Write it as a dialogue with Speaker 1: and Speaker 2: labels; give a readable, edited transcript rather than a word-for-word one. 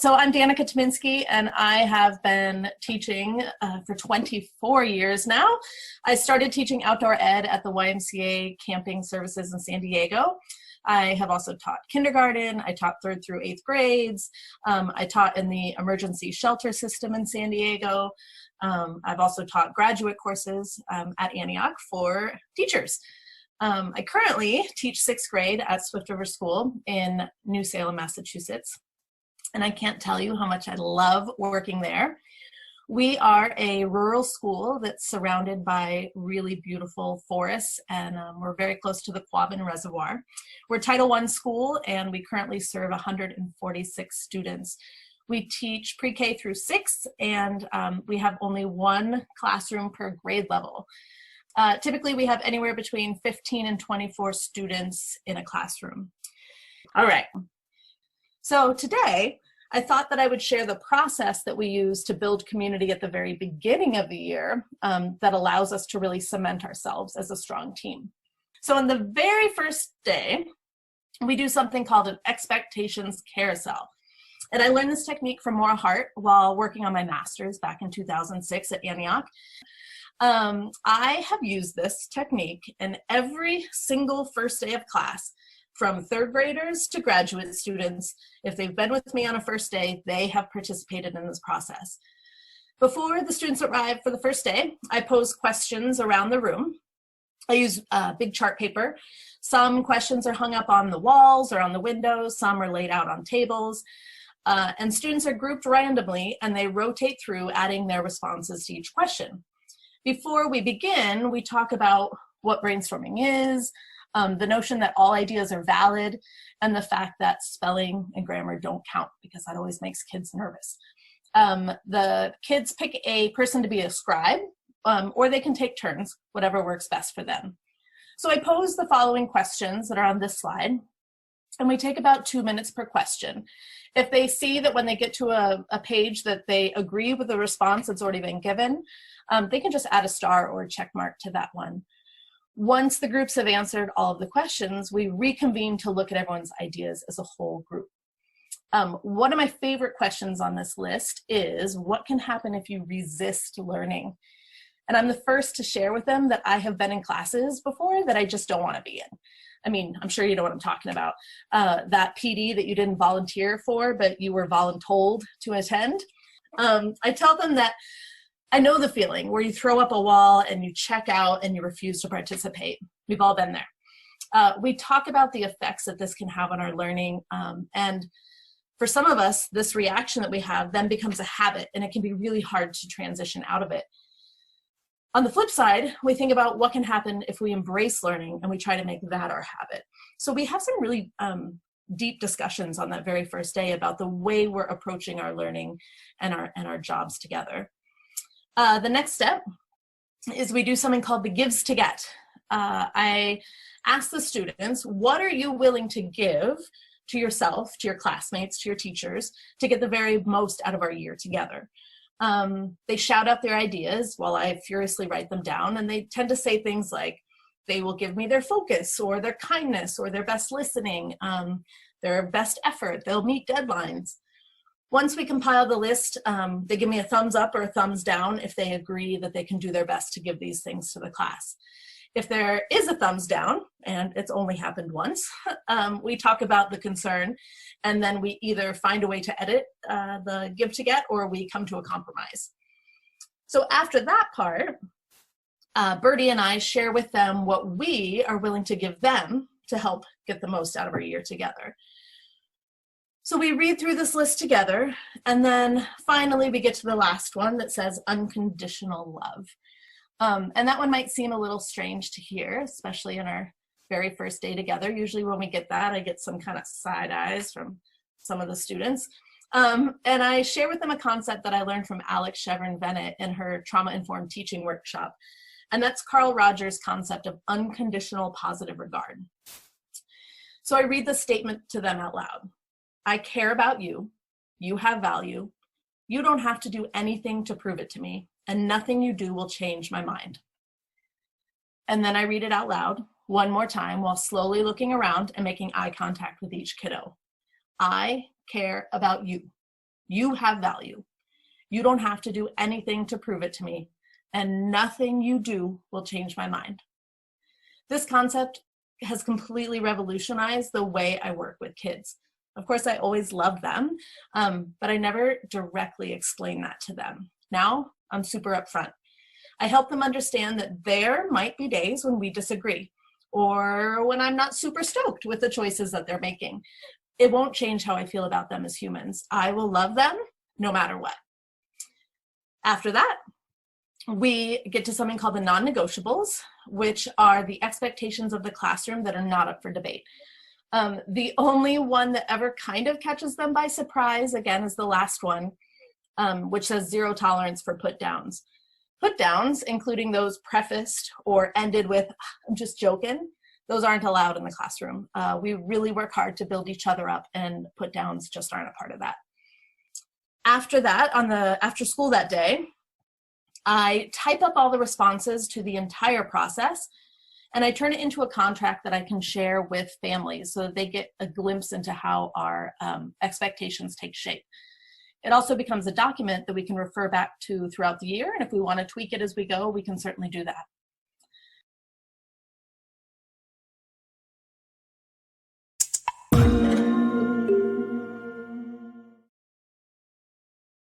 Speaker 1: So I'm Danica Tominski, and I have been teaching for 24 years now. I started teaching outdoor ed at the YMCA Camping Services in San Diego. I have also taught kindergarten. I taught 3rd through 8th grades. I taught in the emergency shelter system in San Diego. I've also taught graduate courses at Antioch for teachers. I currently teach 6th grade at Swift River School in New Salem, Massachusetts. And I can't tell you how much I love working there. We are a rural school that's surrounded by really beautiful forests, and we're very close to the Quabbin Reservoir. We're Title I school, and we currently serve 146 students. We teach pre-K through 6, and we have only one classroom per grade level. Typically, we have anywhere between 15 and 24 students in a classroom. All right. So today, I thought that I would share the process that we use to build community at the very beginning of the year that allows us to really cement ourselves as a strong team. So on the very first day, we do something called an expectations carousel. And I learned this technique from Maura Hart while working on my master's back in 2006 at Antioch. I have used this technique in every single first day of class, from 3rd graders to graduate students. If they've been with me on a first day, they have participated in this process. Before the students arrive for the first day, I pose questions around the room. I use big chart paper. Some questions are hung up on the walls or on the windows, some are laid out on tables. And students are grouped randomly, and they rotate through, adding their responses to each question. Before we begin, we talk about what brainstorming is, the notion that all ideas are valid, and the fact that spelling and grammar don't count, because that always makes kids nervous. The kids pick a person to be a scribe, or they can take turns, whatever works best for them. So I pose the following questions that are on this slide, and we take about 2 minutes per question. If they see that when they get to a page that they agree with the response that's already been given, they can just add a star or a check mark to that one. Once the groups have answered all of the questions, we reconvene to look at everyone's ideas as a whole group. One of my favorite questions on this list is, what can happen if you resist learning? And I'm the first to share with them that I have been in classes before that I just don't want to be in. I mean, I'm sure you know what I'm talking about. That PD that you didn't volunteer for, but you were voluntold to attend. I tell them that I know the feeling where you throw up a wall and you check out and you refuse to participate. We've all been there. We talk about the effects that this can have on our learning. And for some of us, this reaction that we have then becomes a habit, and it can be really hard to transition out of it. On the flip side, we think about what can happen if we embrace learning and we try to make that our habit. So we have some really deep discussions on that very first day about the way we're approaching our learning and our jobs together. The next step is we do something called the gives to get. I ask the students, what are you willing to give to yourself, to your classmates, to your teachers, to get the very most out of our year together? They shout out their ideas while I furiously write them down, and they tend to say things like, they will give me their focus or their kindness or their best listening, their best effort, they'll meet deadlines. Once we compile the list, they give me a thumbs up or a thumbs down if they agree that they can do their best to give these things to the class. If there is a thumbs down, and it's only happened once, we talk about the concern, and then we either find a way to edit the give to get, or we come to a compromise. So after that part, Bertie and I share with them what we are willing to give them to help get the most out of our year together. So we read through this list together, and then finally we get to the last one that says unconditional love. And that one might seem a little strange to hear, especially in our very first day together. Usually when we get that, I get some kind of side eyes from some of the students. And I share with them a concept that I learned from Alex Chevron-Bennett in her trauma-informed teaching workshop. And that's Carl Rogers' concept of unconditional positive regard. So I read the statement to them out loud. I care about you. You have value. You don't have to do anything to prove it to me, and nothing you do will change my mind. And then I read it out loud one more time while slowly looking around and making eye contact with each kiddo. I care about you. You have value. You don't have to do anything to prove it to me, and nothing you do will change my mind. This concept has completely revolutionized the way I work with kids. Of course, I always loved them, but I never directly explained that to them. Now, I'm super upfront. I help them understand that there might be days when we disagree, or when I'm not super stoked with the choices that they're making. It won't change how I feel about them as humans. I will love them no matter what. After that, we get to something called the non-negotiables, which are the expectations of the classroom that are not up for debate. The only one that ever kind of catches them by surprise, again, is the last one, which says 0 tolerance for put downs. Put downs, including those prefaced or ended with, I'm just joking, those aren't allowed in the classroom. We really work hard to build each other up, and put downs just aren't a part of that. After that, after school that day, I type up all the responses to the entire process, and I turn it into a contract that I can share with families so that they get a glimpse into how our expectations take shape. It also becomes a document that we can refer back to throughout the year, and if we want to tweak it as we go, we can certainly do that.